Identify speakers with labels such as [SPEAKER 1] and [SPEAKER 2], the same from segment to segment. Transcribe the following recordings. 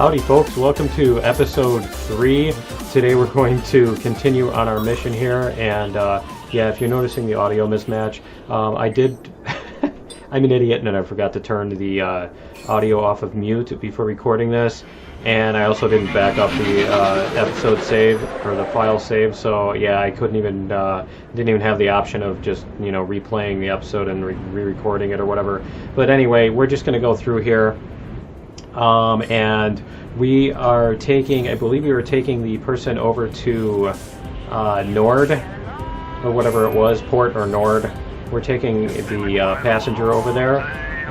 [SPEAKER 1] Howdy folks, welcome to episode 3. Today we're going to continue on our mission here, and yeah, if you're noticing the audio mismatch, I'm an idiot and I forgot to turn the audio off of mute before recording this, and I also didn't back up the episode save, or the file save, so yeah, I couldn't even, didn't even have the option of just, you know, replaying the episode and re-recording it or whatever. But anyway, we're just going to go through here. And we are taking, I believe we were taking the person over to Nord, or whatever it was, Port or Nord. We're taking the passenger over there,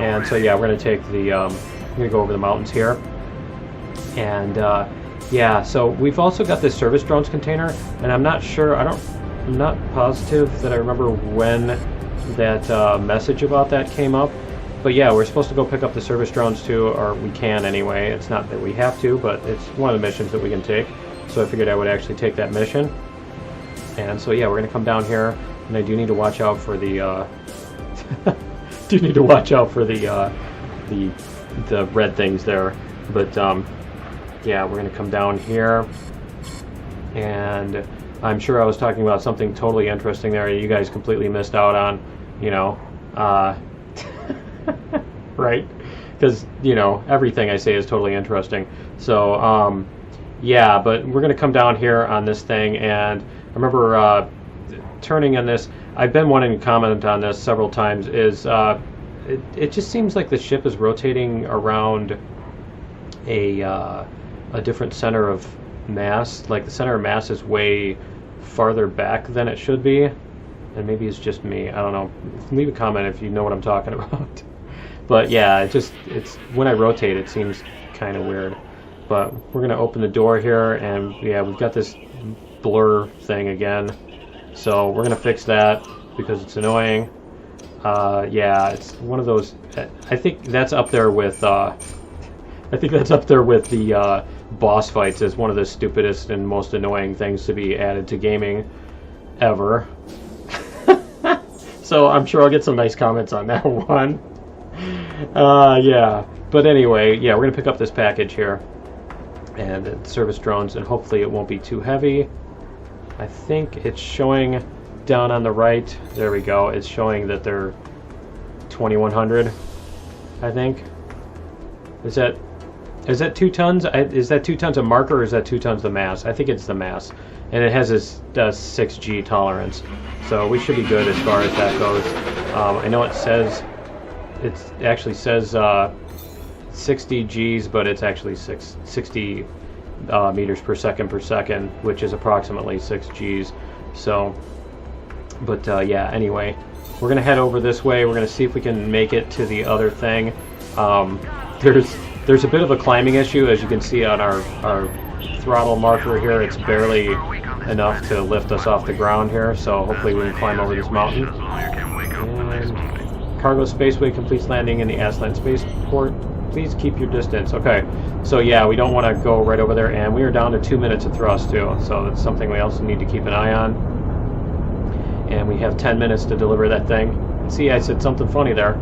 [SPEAKER 1] and so yeah, we're going to take the, we're going to go over the mountains here. And yeah, so we've also got this service drones container, and I'm not sure, I'm not positive that I remember when that message about that came up. But yeah, we're supposed to go pick up the service drones too, or we can anyway. It's not that we have to, but it's one of the missions that we can take. So I figured I would actually take that mission. And so yeah, we're gonna come down here, and I do need to watch out for the the red things there. But yeah, we're gonna come down here, and I'm sure I was talking about something totally interesting there you guys completely missed out on, you know. Right? Because, you know, everything I say is totally interesting. So, yeah, but we're going to come down here on this thing, and I remember turning on this. I've been wanting to comment on this several times, is it just seems like the ship is rotating around a different center of mass. Like, the center of mass is way farther back than it should be. And maybe it's just me. I don't know. Leave a comment if you know what I'm talking about. But yeah, it's when I rotate, it seems kind of weird. But we're gonna open the door here, and yeah, we've got this blur thing again. So we're gonna fix that because it's annoying. Yeah, it's one of those. I think that's up there with. I think that's up there with the boss fights as one of the stupidest and most annoying things to be added to gaming ever. So I'm sure I'll get some nice comments on that one. Yeah, but anyway, yeah, we're gonna pick up this package here, and service drones, and hopefully it won't be too heavy. I think it's showing down on the right. There we go. It's showing that they're 2100. I think. Is that 2 tons? Is that 2 tons of marker, or is that 2 tons of mass? I think it's the mass, and it has this 6G tolerance, so we should be good as far as that goes. I know it says. It actually says 60 Gs, but it's actually 60 meters per second, which is approximately 6 Gs. So, but yeah, anyway, we're going to head over this way. We're going to see if we can make it to the other thing. There's a bit of a climbing issue, as you can see on our throttle marker here. It's barely enough to lift us off the ground here, so hopefully we can climb over this mountain. Cargo spaceway completes landing in the Aslan spaceport. Please keep your distance. Okay, so yeah, we don't want to go right over there, and we are down to 2 minutes of thrust too, so that's something we also need to keep an eye on. And we have 10 minutes to deliver that thing. See, I said something funny there,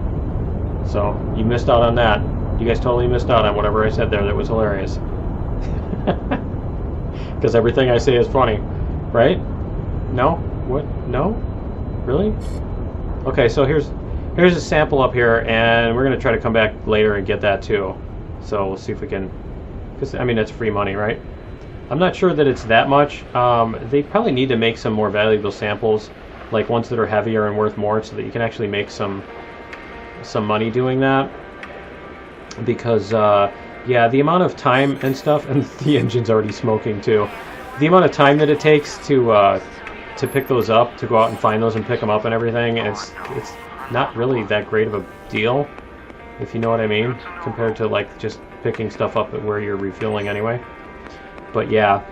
[SPEAKER 1] so you missed out on that. You guys totally missed out on whatever I said there that was hilarious. Because everything I say is funny, right? No? What? No? Really? Okay, so here's a sample up here, and we're going to try to come back later and get that too. So we'll see if we can, because I mean, that's free money, right? I'm not sure that it's that much. They probably need to make some more valuable samples, like ones that are heavier and worth more, so that you can actually make some money doing that. Because yeah, the amount of time and stuff, and the engine's already smoking too. The amount of time that it takes to pick those up, to go out and find those and pick them up and everything, it's not really that great of a deal, if you know what I mean, compared to like just picking stuff up at where you're refueling anyway. But yeah,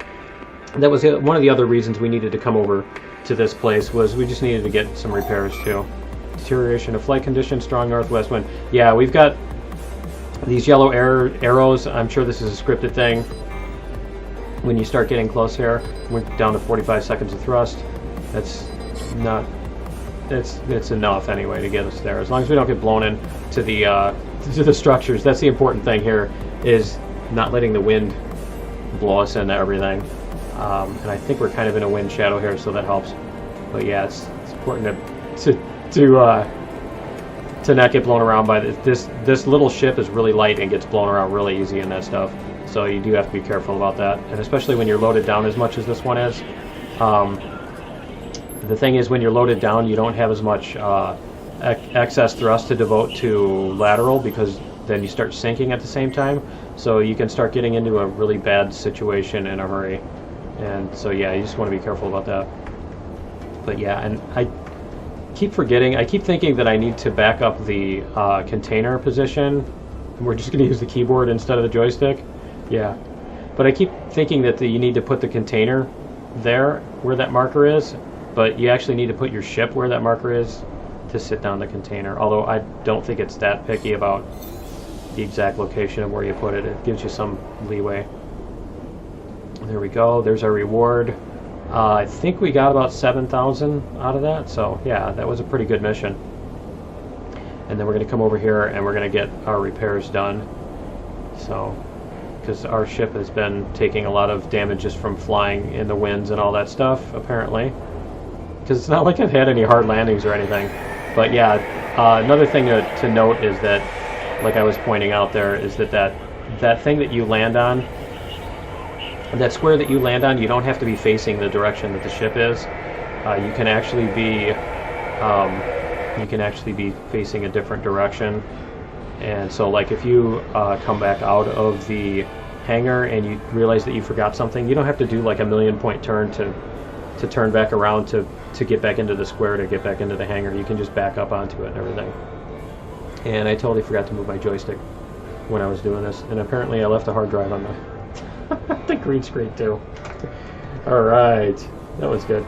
[SPEAKER 1] that was one of the other reasons we needed to come over to this place, was we just needed to get some repairs too. Deterioration of flight conditions, strong northwest wind. Yeah, we've got these yellow arrows. I'm sure this is a scripted thing. When you start getting close here, we're down to 45 seconds of thrust. That's not. It's enough anyway to get us there. As long as we don't get blown in to the structures. That's the important thing here. Is not letting the wind blow us into everything. And I think we're kind of in a wind shadow here, so that helps. But yeah, it's important to not get blown around by this little ship is really light and gets blown around really easy in that stuff. So you do have to be careful about that, and especially when you're loaded down as much as this one is. The thing is, when you're loaded down, you don't have as much excess thrust to devote to lateral, because then you start sinking at the same time. So you can start getting into a really bad situation in a hurry. And so yeah, you just want to be careful about that. But yeah, and I keep forgetting, I keep thinking that I need to back up the container position. We're just going to use the keyboard instead of the joystick. Yeah. But I keep thinking that you need to put the container there where that marker is, but you actually need to put your ship where that marker is to sit down the container. Although I don't think it's that picky about the exact location of where you put it. It gives you some leeway. There we go. There's our reward. I think we got about 7,000 out of that. So yeah, that was a pretty good mission. And then we're going to come over here and we're going to get our repairs done. So, because our ship has been taking a lot of damage just from flying in the winds and all that stuff, apparently. Because it's not like I've had any hard landings or anything. But yeah, another thing to note is that, like I was pointing out there, is that thing that you land on, that square that you land on, you don't have to be facing the direction that the ship is. You can actually be facing a different direction. And so, like, if you come back out of the hangar and you realize that you forgot something, you don't have to do like a million-point turn to turn back around to get back into the square, to get back into the hangar. You can just back up onto it and everything. And I totally forgot to move my joystick when I was doing this, and apparently I left a hard drive on the green screen too. Alright, that was good.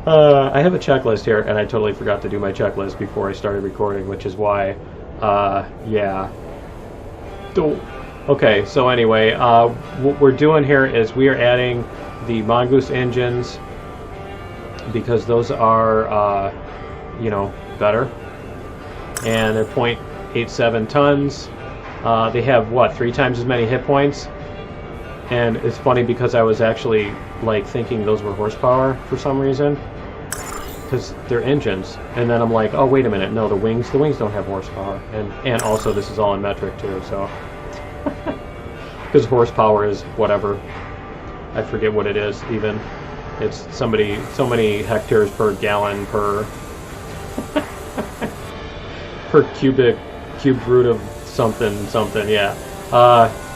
[SPEAKER 1] I have a checklist here, and I totally forgot to do my checklist before I started recording, which is why, yeah. Okay, so anyway, what we're doing here is we are adding the Mongoose engines, because those are, you know, better. And they're 0.87 tons. They have, what, 3 times as many hit points? And it's funny because I was actually, like, thinking those were horsepower for some reason, because they're engines. And then I'm like, oh, wait a minute, no, the wings don't have horsepower. And also, this is all in metric, too, so... Because horsepower is whatever. I forget what it is, even. It's so many hectares per gallon per... per cube root of something, yeah.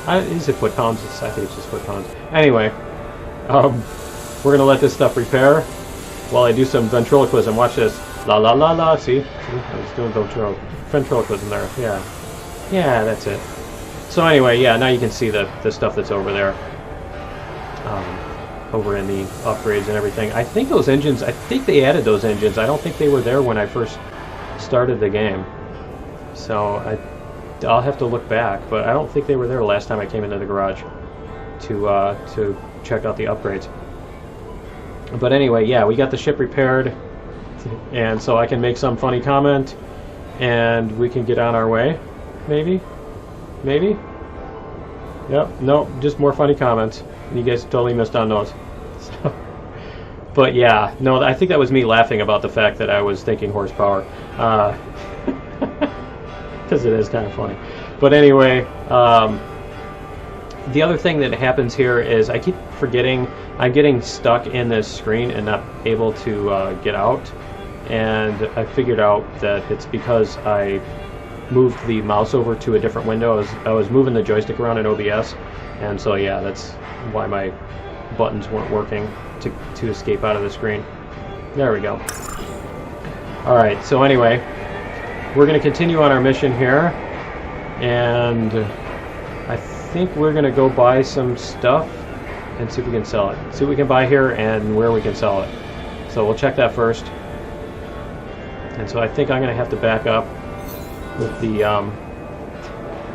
[SPEAKER 1] Is it foot-pounds? I think it's just foot-pounds. Anyway, we're going to let this stuff repair while I do some ventriloquism. Watch this. La la la la, see? I was doing ventriloquism there, yeah. Yeah, that's it. So anyway, yeah, now you can see the stuff that's over there. Over in the upgrades and everything. I think those engines, I think they added those engines. I don't think they were there when I first started the game. So I'll have to look back, but I don't think they were there last time I came into the garage to check out the upgrades. But anyway, yeah, we got the ship repaired, and so I can make some funny comment, and we can get on our way, maybe? Maybe? Yep, nope, just more funny comments. You guys totally missed on those. So, but yeah, no, I think that was me laughing about the fact that I was thinking horsepower. Because it is kind of funny. But anyway, the other thing that happens here is I keep forgetting I'm getting stuck in this screen and not able to get out. And I figured out that it's because I moved the mouse over to a different window. I was moving the joystick around in OBS, and so yeah, that's why my buttons weren't working to escape out of the screen. There we go. Alright, so anyway, we're going to continue on our mission here, and I think we're going to go buy some stuff and see if we can sell it. See what we can buy here and where we can sell it. So we'll check that first. And so I think I'm going to have to back up with the,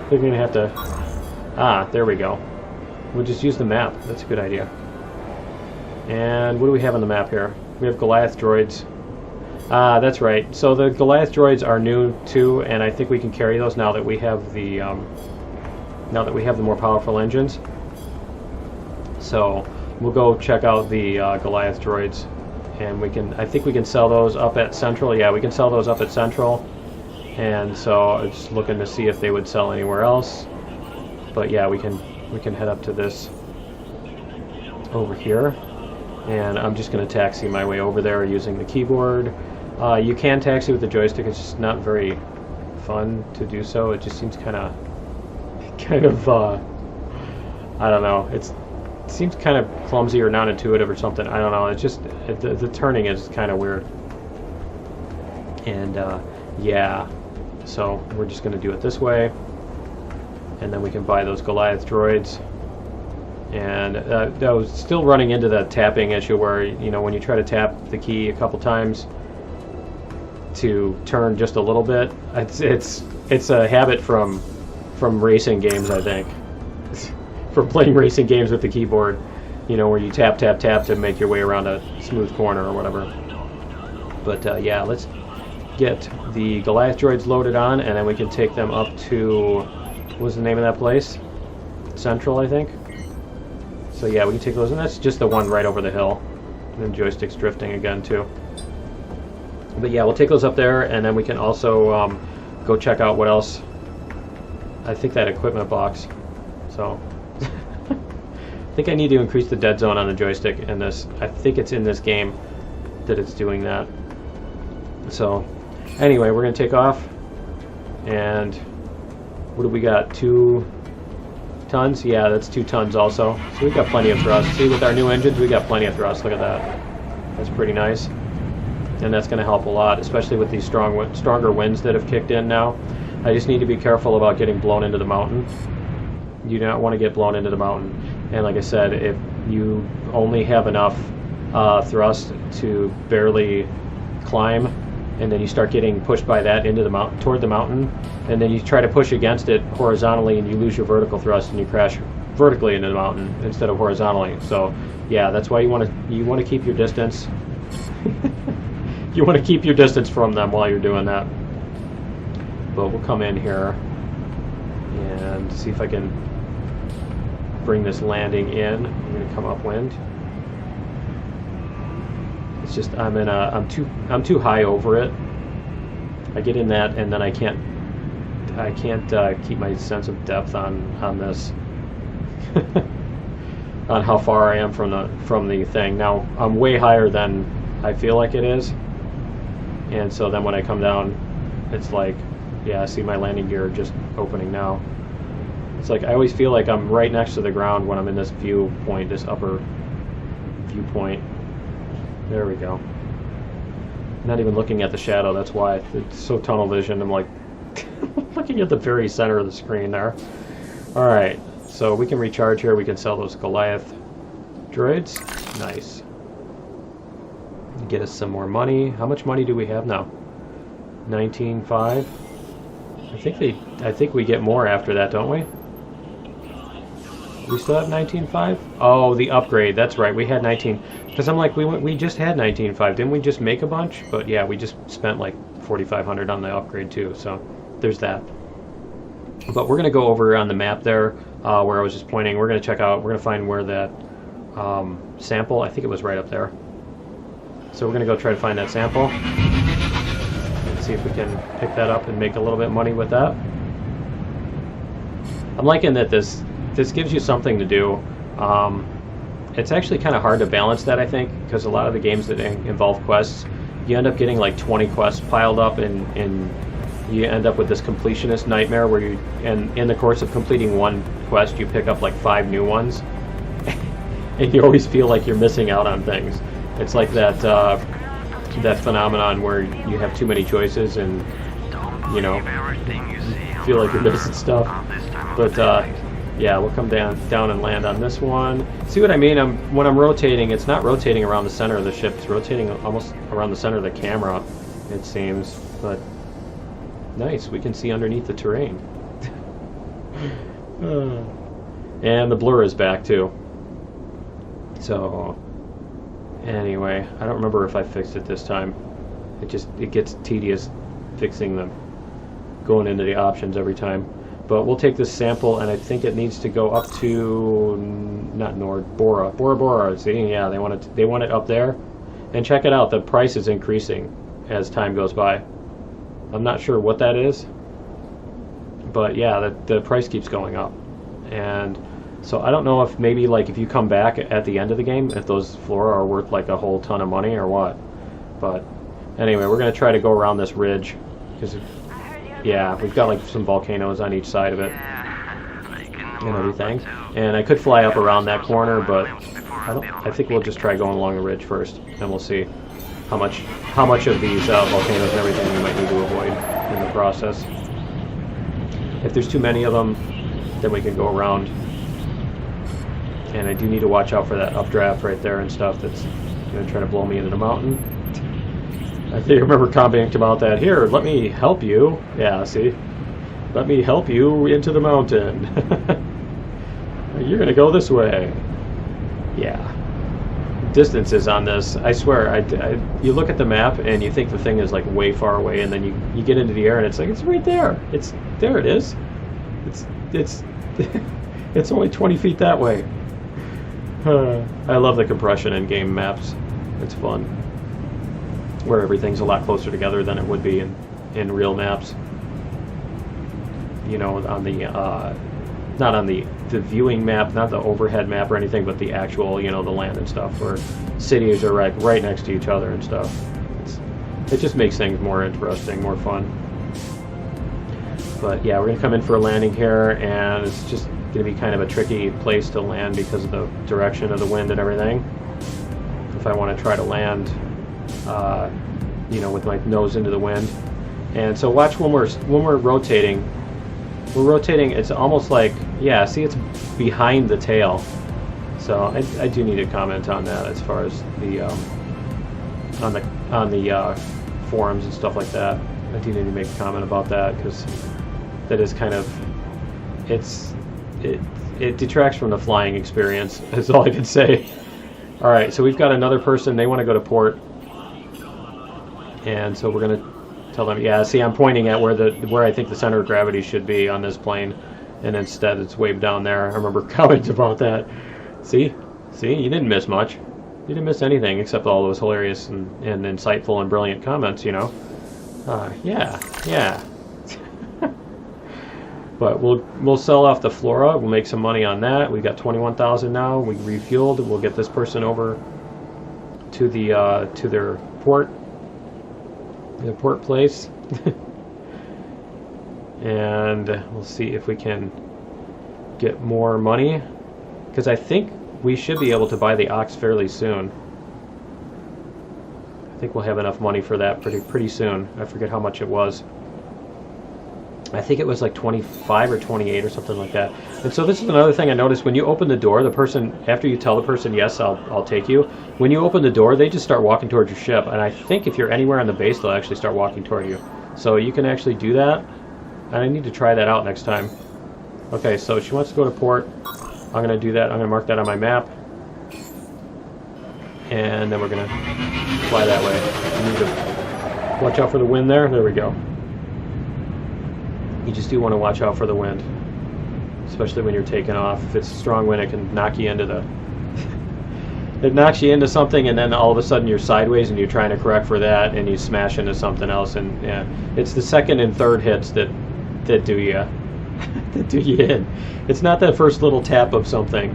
[SPEAKER 1] they're going to have to, there we go. We'll just use the map. That's a good idea. And what do we have on the map here? We have Goliath Droids. That's right. So the Goliath Droids are new too, and I think we can carry those now that we have the now that we have the more powerful engines. So we'll go check out the Goliath droids, and we can, I think we can sell those up at Central. Yeah, we can sell those up at Central. And so I was just looking to see if they would sell anywhere else. But yeah, we can head up to this over here, and I'm just going to taxi my way over there using the keyboard. You can taxi with the joystick. It's just not very fun to do so. It just seems kind of I don't know. It seems kind of clumsy or non-intuitive or something. I don't know. It's just the turning is kind of weird. And yeah, so we're just going to do it this way, and then we can buy those Goliath droids. And I was still running into that tapping issue where, you know, when you try to tap the key a couple times to turn just a little bit, it's a habit from racing games, I think. From playing racing games with the keyboard, you know, where you tap, tap, tap to make your way around a smooth corner or whatever. But yeah, let's get the Goliath droids loaded on, and then we can take them up to, what was the name of that place? Central, I think. So yeah, we can take those, and that's just the one right over the hill. And then joystick's drifting again too. But yeah, we'll take those up there, and then we can also go check out what else. I think that equipment box. So I think I need to increase the dead zone on the joystick in this. I think it's in this game that it's doing that. So anyway, we're going to take off, and what do we got? 2 tons? Yeah, that's 2 tons also. So we've got plenty of thrust. See, with our new engines, we got plenty of thrust. Look at that. That's pretty nice. And that's going to help a lot, especially with these stronger winds that have kicked in now. I just need to be careful about getting blown into the mountain. You do not want to get blown into the mountain. And like I said, if you only have enough thrust to barely climb, and then you start getting pushed by that into the mountain, toward the mountain, and then you try to push against it horizontally, and you lose your vertical thrust, and you crash vertically into the mountain instead of horizontally. So yeah, that's why you want to keep your distance. You want to keep your distance from them while you're doing that. But we'll come in here and see if I can bring this landing in. I'm going to come upwind. It's just I'm too high over it. I get in that, and then I can't keep my sense of depth on this. On how far I am from the thing. Now I'm way higher than I feel like it is, and so then when I come down, it's like, yeah, I see my landing gear just opening now. It's like I always feel like I'm right next to the ground when I'm in this viewpoint, this upper viewpoint. There we go. Not even looking at the shadow, that's why. It's so tunnel vision. I'm like looking at the very center of the screen there. Alright, so we can recharge here. We can sell those Goliath droids. Nice. Get us some more money. How much money do we have now? 19.5. I think we get more after that, don't we? We still have 19.5? Oh, the upgrade. That's right. We had 19. Because I'm like, we just had 19.5. Didn't we just make a bunch? But yeah, we just spent like 4,500 on the upgrade too. So there's that. But we're going to go over on the map there where I was just pointing. We're going to check out. We're going to find where that sample. I think it was right up there. So we're going to go try to find that sample. And see if we can pick that up and make a little bit of money with that. I'm liking that this gives you something to do. It's actually kind of hard to balance that, I think, because a lot of the games that involve quests, you end up getting like 20 quests piled up, and you end up with this completionist nightmare where you, and in the course of completing one quest, you pick up like 5 new ones, and you always feel like you're missing out on things. It's like that phenomenon where you have too many choices, and you know, you feel like you're missing stuff. But yeah, we'll come down and land on this one. See what I mean? When I'm rotating, it's not rotating around the center of the ship. It's rotating almost around the center of the camera, it seems. But nice, we can see underneath the terrain. And the blur is back too. So anyway, I don't remember if I fixed it this time. It gets tedious fixing them, going into the options every time. But we'll take this sample, and I think it needs to go up to not Nord, Bora. See, yeah, they want it up there. And check it out, the price is increasing as time goes by. I'm not sure what that is, but yeah, the price keeps going up. And so I don't know if maybe like if you come back at the end of the game, if those flora are worth like a whole ton of money or what. But anyway, we're gonna try to go around this ridge because yeah, we've got like some volcanoes on each side of it and everything. And I could fly up around that corner, but I think we'll just try going along the ridge first, and we'll see how much of these volcanoes and everything we might need to avoid in the process. If there's too many of them, then we can go around. And I do need to watch out for that updraft right there and stuff that's going to try to blow me into the mountain. I think I remember commenting about that. Here, let me help you. Yeah, see? Let me help you into the mountain. You're going to go this way. Yeah. Distances on this, I swear, you look at the map and you think the thing is like way far away, and then you get into the air and it's like, it's right there. There it is. It's it's only 20 feet that way. I love the compression in game maps. It's fun. Where everything's a lot closer together than it would be in real maps. You know, on the not on the viewing map, not the overhead map or anything, but the actual, you know, the land and stuff, where cities are right next to each other and stuff. It just makes things more interesting, more fun. But yeah, we're going to come in for a landing here, and it's just going to be kind of a tricky place to land because of the direction of the wind and everything. If I want to try to land, you know, with my nose into the wind. And so watch when we're rotating. We're rotating, it's almost like, yeah, see, it's behind the tail. So I do need to comment on that as far as the on the forums and stuff like that. I do need to make a comment about that, because that is kind of, it detracts from the flying experience, is all I can say. All right, so we've got another person. They want to go to port, and so we're going to tell them, yeah, see, I'm pointing at where I think the center of gravity should be on this plane, and instead it's way down there. I remember commenting about that. See, you didn't miss much. You didn't miss anything except all those hilarious and insightful and brilliant comments, you know. Yeah. But we'll sell off the flora. We'll make some money on that. We've got 21,000 now. We refueled. We'll get this person over to their port. The port place. And we'll see if we can get more money, because I think we should be able to buy the ox fairly soon. I think we'll have enough money for that pretty soon. I forget how much it was. I think it was like 25 or 28 or something like that. And so this is another thing I noticed. When you open the door, the person, after you tell the person, yes, I'll take you, when you open the door, they just start walking towards your ship. And I think if you're anywhere on the base, they'll actually start walking toward you. So you can actually do that. And I need to try that out next time. Okay, so she wants to go to port. I'm going to do that. I'm going to mark that on my map. And then we're going to fly that way. You need to watch out for the wind there. There we go. You just do want to watch out for the wind, especially when you're taking off. If it's a strong wind, it can knock you into the... it knocks you into something, and then all of a sudden you're sideways and you're trying to correct for that, and you smash into something else. And yeah, it's the second and third hits that do you that do you in. It's not that first little tap of something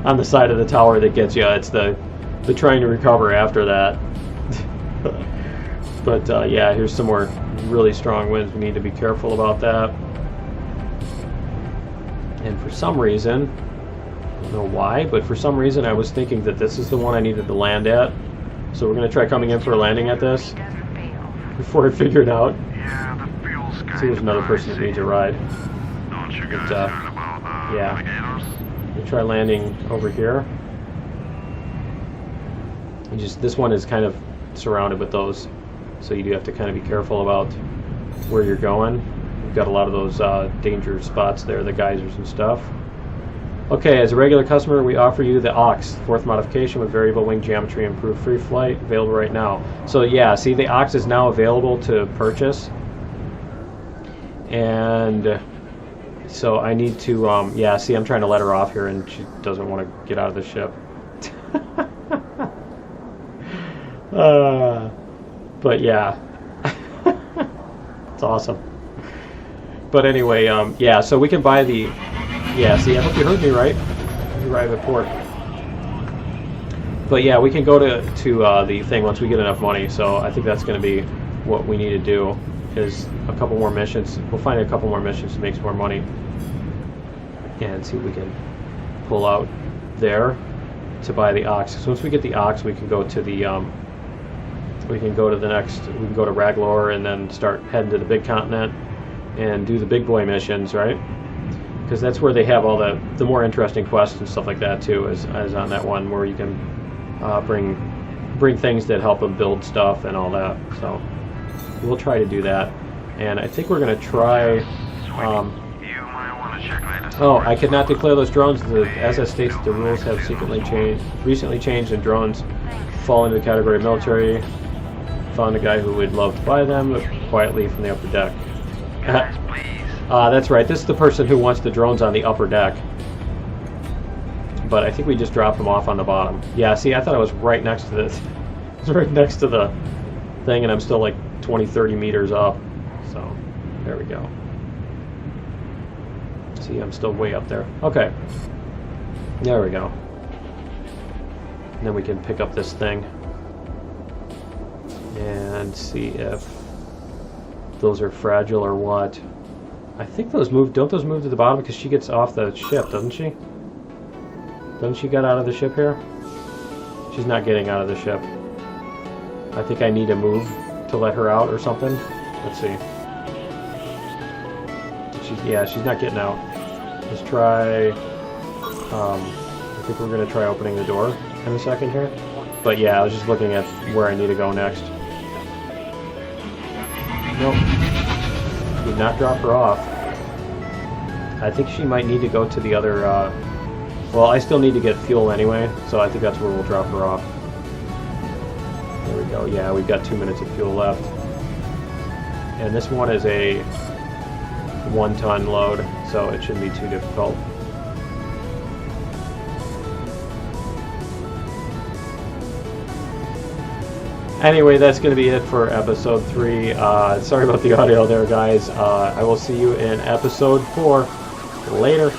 [SPEAKER 1] on the side of the tower that gets you. It's the trying to recover after that. But yeah, here's some more really strong winds. We need to be careful about that. And for some reason, I don't know why, but for some reason I was thinking that this is the one I needed to land at. So we're going to try coming in for a landing at this before I figure it out. See, there's another person that needs a ride. But, yeah, we'll try landing over here. And just this one is kind of surrounded with those, so you do have to kind of be careful about where you're going. We've got a lot of those danger spots there, the geysers and stuff. Okay, as a regular customer, we offer you the Ox, 4th modification with variable wing geometry, improved free flight, available right now. So yeah, see, the Ox is now available to purchase. And so I need to, yeah, see, I'm trying to let her off here, and she doesn't want to get out of the ship. But yeah, it's awesome. But anyway, yeah, so we can buy the, yeah, see, I hope you heard me right. You arrive at port. But yeah, we can go to the thing once we get enough money, so I think that's going to be what we need to do, is a couple more missions. We'll find a couple more missions to make some more money, and see if we can pull out there to buy the ox. So once we get the ox, we can go to the, we can go to the next, we can go to Raglor and then start heading to the big continent and do the big boy missions, right? Because that's where they have all the more interesting quests and stuff like that too, as on that one where you can bring things that help them build stuff and all that. So we'll try to do that, and I think we're going to try. Oh, I could not declare those drones. The SS states that the rules have recently changed, and drones fall into the category of military. Found a guy who would love to buy them quietly from the upper deck. That's right. This is the person who wants the drones on the upper deck. But I think we just dropped them off on the bottom. Yeah, see, I thought I was right next to this. I was right next to the thing, and I'm still like 20, 30 meters up. So, there we go. See, I'm still way up there. Okay. There we go. And then we can pick up this thing and see if those are fragile or what. I think those move, don't those move to the bottom because she gets off the ship, doesn't she? Doesn't she get out of the ship here? She's not getting out of the ship. I think I need to move to let her out or something. Let's see. Yeah, she's not getting out. Let's try, I think we're going to try opening the door in a second here. But yeah, I was just looking at where I need to go next. Nope. Did not drop her off. I think she might need to go to the other, well, I still need to get fuel anyway, so I think that's where we'll drop her off. There we go. Yeah, we've got 2 minutes of fuel left. And this one is a 1-ton load, so it shouldn't be too difficult. Anyway, that's going to be it for episode 3. Sorry about the audio there, guys. I will see you in episode 4. Later.